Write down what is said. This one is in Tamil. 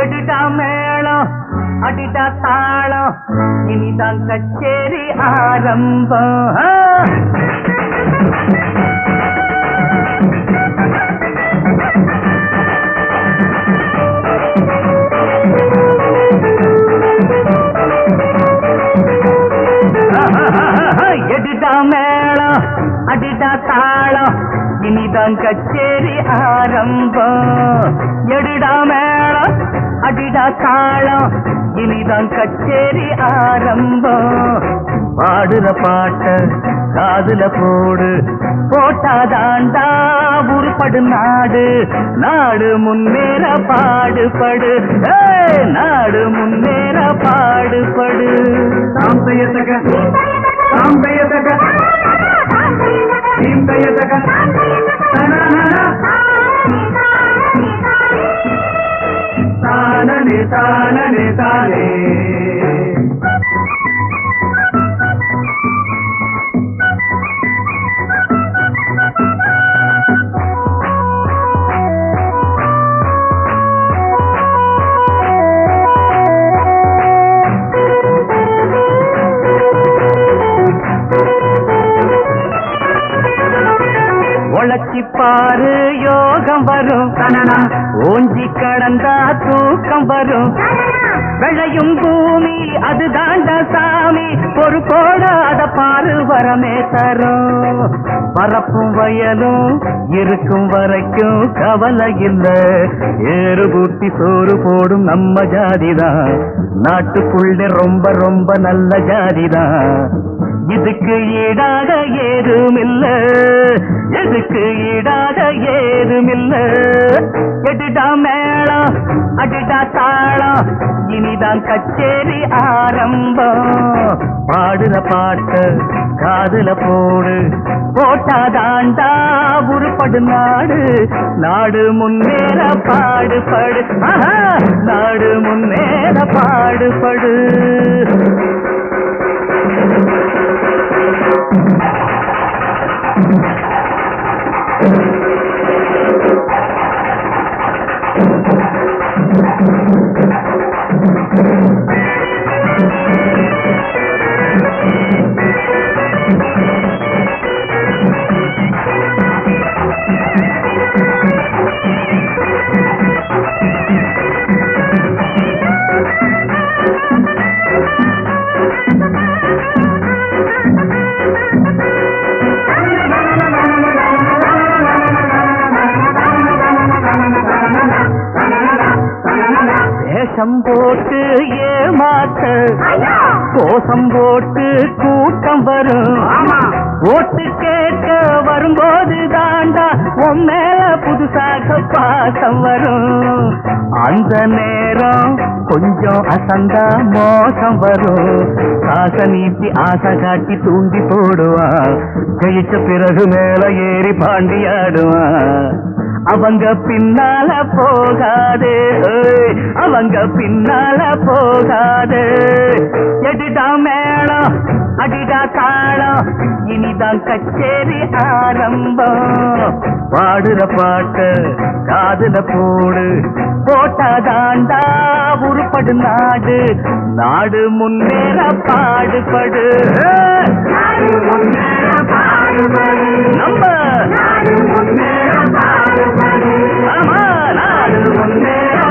எடுடா மேளம் அடிடா தாளம் இனிதான் கச்சேரி ஆரம்பம். எடுடா மேளம் அடிடா தாளம் இனிதான் கச்சேரி ஆரம்பம். எடுடா மேளம் அடிடா தாளம் இனிதான் கச்சேரி ஆரம்பம். பாடுற பாட்ட காதுல போடு, போட்டாதாண்டா உருப்படு நாடு. நாடு முன்னேற பாடுபடு, நாடு முன்னேற பாடுபடு. தாம் செய்யத்தக தாம் செய்யத்தக தீம் செய்யத்தக தானே தானே தானே. உழைச்சி பாரு யோகம் வரும், ஓஞ்சி கடந்தா தூக்கம் வரும். விளையும் பூமி அது தாண்ட சாமி, ஒரு கோடாத பாரு வரமே தரும். பரப்பும் வயலும் இருக்கும் வரைக்கும் கவலை இல்ல, ஏறு பூட்டி சோறு போடும் நம்ம ஜாதிதான். நாட்டுக்குள்ளே ரொம்ப ரொம்ப நல்ல ஜாதிதான். இதுக்கு ஈடாக ஏதுமில்ல, எதுக்கு ஈடாக ஏதுமில்ல. எடுடா மேளம் அடிடா தாளம் இனிதான் கச்சேரி ஆரம்பம். பாடுற பாட்டு காதுல போடு, போட்டாதாண்டா உருப்படு நாடு. நாடு முன்னேற பாடுபடு, நாடு முன்னேற பாடுபடு. வேஷம் போட்டு ஏமாத்த, கோஷம் போட்டு கூட்டம் வரும். ஓட்டு கேட்க வரும்போது தாண்டா உன் மேல புதுசாக பாசம் வரும். அந்த நேரம் கொஞ்சம் அசந்தா மோசம் வரும். காச நீட்டி ஆசை காட்டி தூண்டி போடுவான். ஜெயிச்ச பிறகு மேல ஏறி பாண்டியாடுவான். அவங்க பின்னால போகாதே, அவங்க பின்னால போகாதே. எடுடா மேளம் அடிடா தாளம் இனிதான் கச்சேரி ஆரம்பம். பாடுற பாட்டு காதுல போடு, போட்டாதாண்டா உருப்படு நாடு. நாடு முன்னேற பாடுபடு, நம்ம நாடு முன்னேற பாடுபடு. ஆமா, நாடு முன்னேற